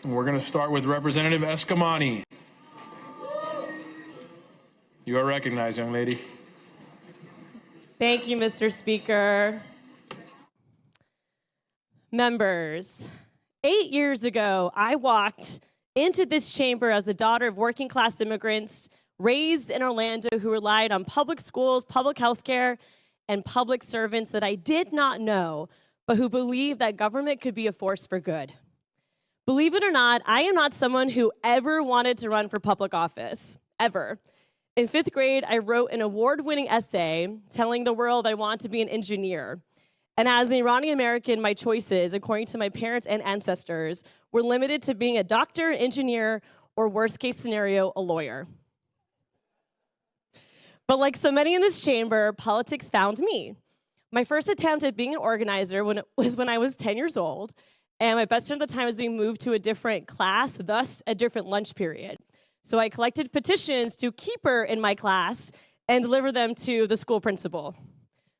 We're going to start with Representative Eskamani. You are recognized, young lady. Thank you, Mr. Speaker. Members, 8 years ago, I walked into this chamber as the daughter of working-class immigrants raised in Orlando who relied on public schools, public health care, and public servants that I did not know, but who believed that government could be a force for good. Believe it or not, I am not someone who ever wanted to run for public office, ever. In 5th grade, I wrote an award-winning essay telling the world I want to be an engineer. And as an Iranian American, my choices, according to my parents and ancestors, were limited to being a doctor, engineer, or worst case scenario, a lawyer. But like so many in this chamber, politics found me. My first attempt at being an organizer was when I was 10 years old, and my best friend at the time was being moved to a different class, thus a different lunch period. So I collected petitions to keep her in my class and deliver them to the school principal.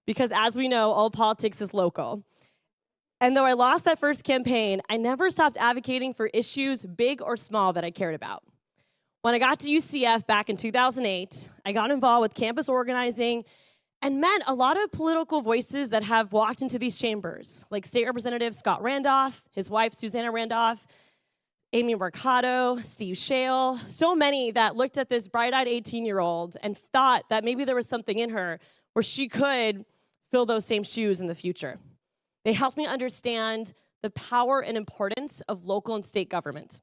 Because as we know, all politics is local. And though I lost that first campaign, I never stopped advocating for issues, big or small, that I cared about. When I got to UCF back in 2008, I got involved with campus organizing and met a lot of political voices that have walked into these chambers, like State Representative Scott Randolph, his wife Susanna Randolph, Amy Mercado, Steve Shale, so many that looked at this bright-eyed 18-year-old and thought that maybe there was something in her where she could fill those same shoes in the future. They helped me understand the power and importance of local and state government.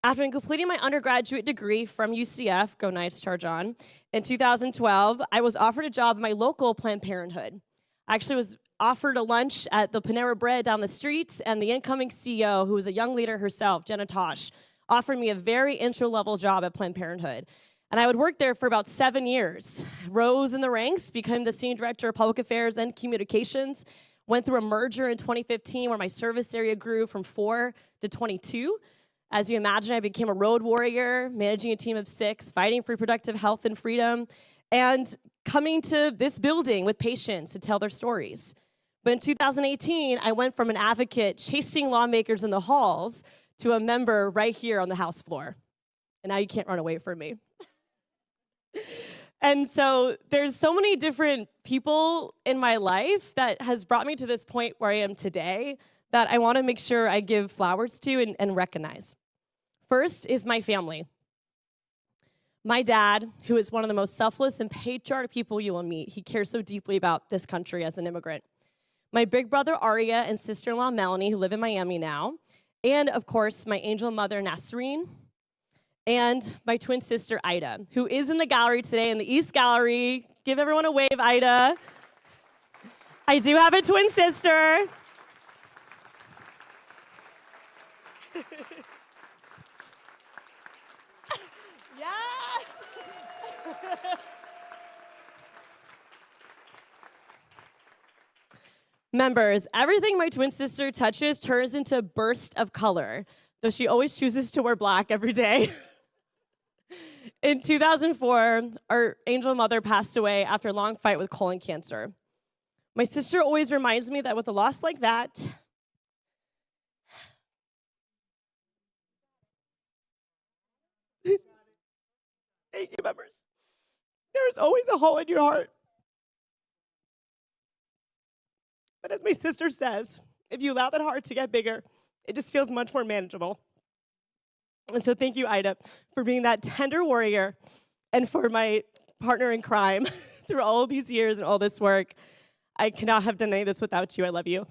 After completing my undergraduate degree from UCF, go Knights, charge on, in 2012, I was offered a job at my local Planned Parenthood. I actually was offered a lunch at the Panera Bread down the street, and the incoming CEO, who was a young leader herself, Jenna Tosh, offered me a very intro-level job at Planned Parenthood. And I would work there for about 7 years. Rose in the ranks, became the Senior Director of Public Affairs and Communications, went through a merger in 2015 where my service area grew from 4 to 22. As you imagine, I became a road warrior, managing a team of 6, fighting for reproductive health and freedom, and coming to this building with patients to tell their stories. But in 2018, I went from an advocate chasing lawmakers in the halls to a member right here on the House floor. And now you can't run away from me. And so there's so many different people in my life that has brought me to this point where I am today that I want to make sure I give flowers to and recognize. First is my family. My dad, who is one of the most selfless and patriotic people you will meet, he cares so deeply about this country as an immigrant. My big brother, Aria, and sister-in-law, Melanie, who live in Miami now. And, of course, my angel mother, Nasreen. And my twin sister, Ida, who is in the gallery today, in the East Gallery. Give everyone a wave, Ida. I do have a twin sister. Yes! Members, everything my twin sister touches turns into a burst of color, though she always chooses to wear black every day. In 2004, our angel mother passed away after a long fight with colon cancer. My sister always reminds me that with a loss like that, thank you, members, there's always a hole in your heart. But as my sister says, if you allow that heart to get bigger, it just feels much more manageable. And so thank you, Ida, for being that tender warrior and for my partner in crime through all these years and all this work. I cannot have done any of this without you. I love you.